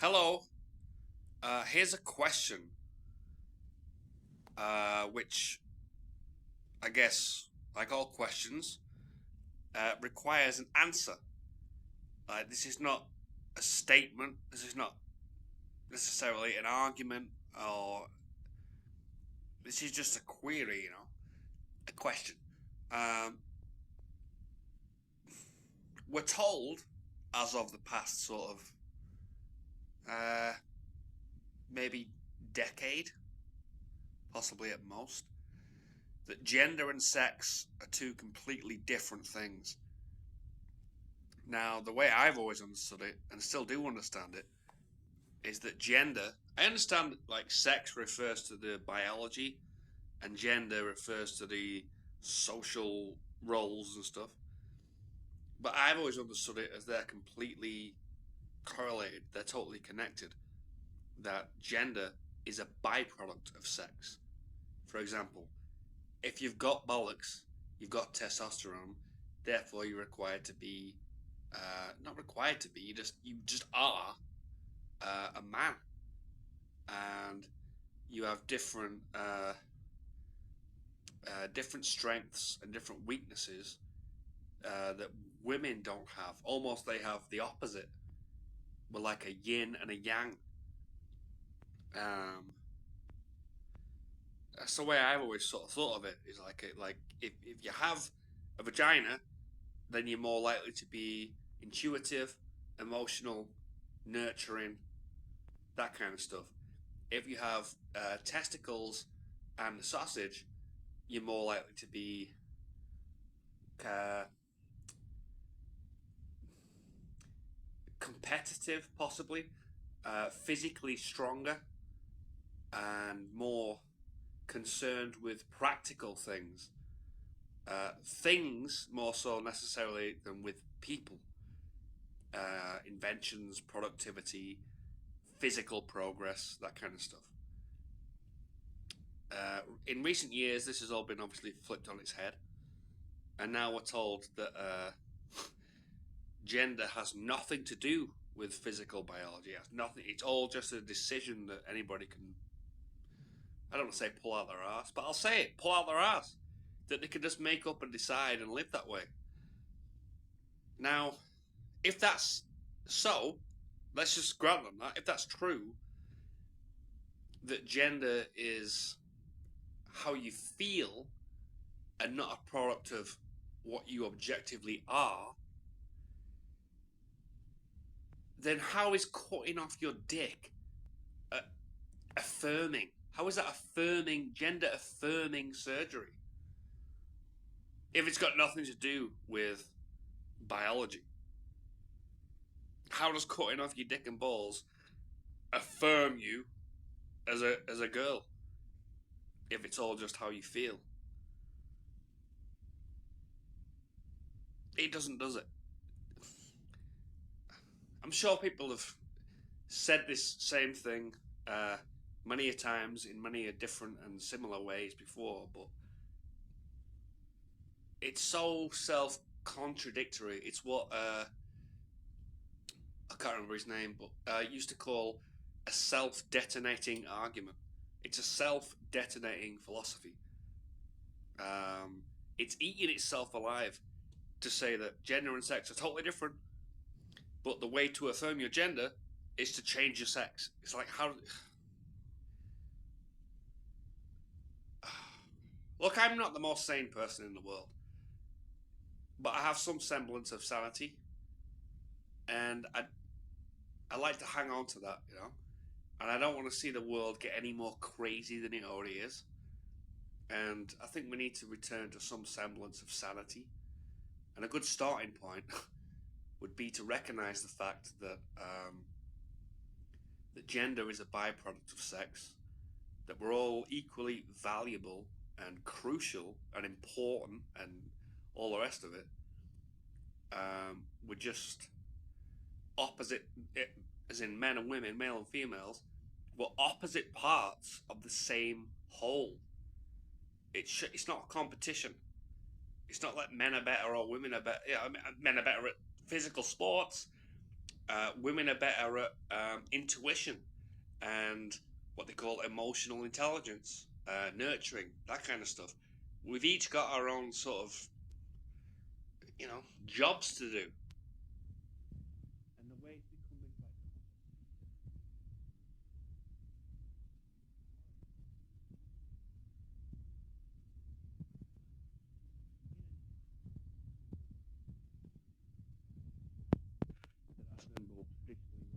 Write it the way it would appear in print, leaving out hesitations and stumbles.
Hello. Here's a question, which I guess, like all questions, requires an answer. This is not a statement. This is not necessarily an argument, or this is just a query. A question. Um, we're told, as of the past sort of uh, maybe decade, possibly at most, that gender and sex are two completely different things. Now, the way I've always understood it, and still do understand it, is that gender, I understand like sex refers to the biology and gender refers to the social roles and stuff. But I've always understood it as they're completely correlated, they're totally connected. That gender is a byproduct of sex. For example, if you've got bollocks, you've got testosterone, therefore you're required to be, not required to be, you just are a man, and you have different strengths and different weaknesses that women don't have. Almost they have the opposite. We're like a yin and a yang. Um, that's the way I've always sort of thought of it. Is like if you have a vagina, then you're more likely to be intuitive, emotional, nurturing, that kind of stuff. If you have testicles and a sausage, you're more likely to be uh, competitive, possibly, physically stronger, and more concerned with practical things. Things more so necessarily than with people. Inventions, productivity, physical progress, that kind of stuff. In recent years, this has all been obviously flipped on its head, and now we're told that gender has nothing to do with physical biology. It has nothing. It's all just a decision that anybody can. I don't want to say pull out their ass, but I'll say it: pull out their ass. That they can just make up and decide and live that way. Now, if that's so, let's just grant them that. If that's true, that gender is how you feel and not a product of what you objectively are, then how is cutting off your dick uh, affirming? How is that affirming, gender affirming surgery? If it's got nothing to do with biology. How does cutting off your dick and balls affirm you as a girl? If it's all just how you feel. It doesn't, does it? I'm sure people have said this same thing many a times in many a different and similar ways before, but it's so self-contradictory. It's what I can't remember his name, but used to call a self-detonating argument. It's a self-detonating philosophy. It's eating itself alive to say that gender and sex are totally different, but the way to affirm your gender is to change your sex. It's like how. Look, I'm not the most sane person in the world, but I have some semblance of sanity, and I like to hang on to that, And I don't want to see the world get any more crazy than it already is. And I think we need to return to some semblance of sanity. And a good starting point would be to recognize the fact that gender is a byproduct of sex, that we're all equally valuable and crucial and important and all the rest of it. We're just opposite, as in men and women, male and females, we're opposite parts of the same whole. It's not a competition. It's not like men are better or women are better. Yeah, I mean, men are better at physical sports. Women are better at intuition and what they call emotional intelligence, nurturing, that kind of stuff. We've each got our own sort of, jobs to do. And the way it's becoming like that symbol, particularly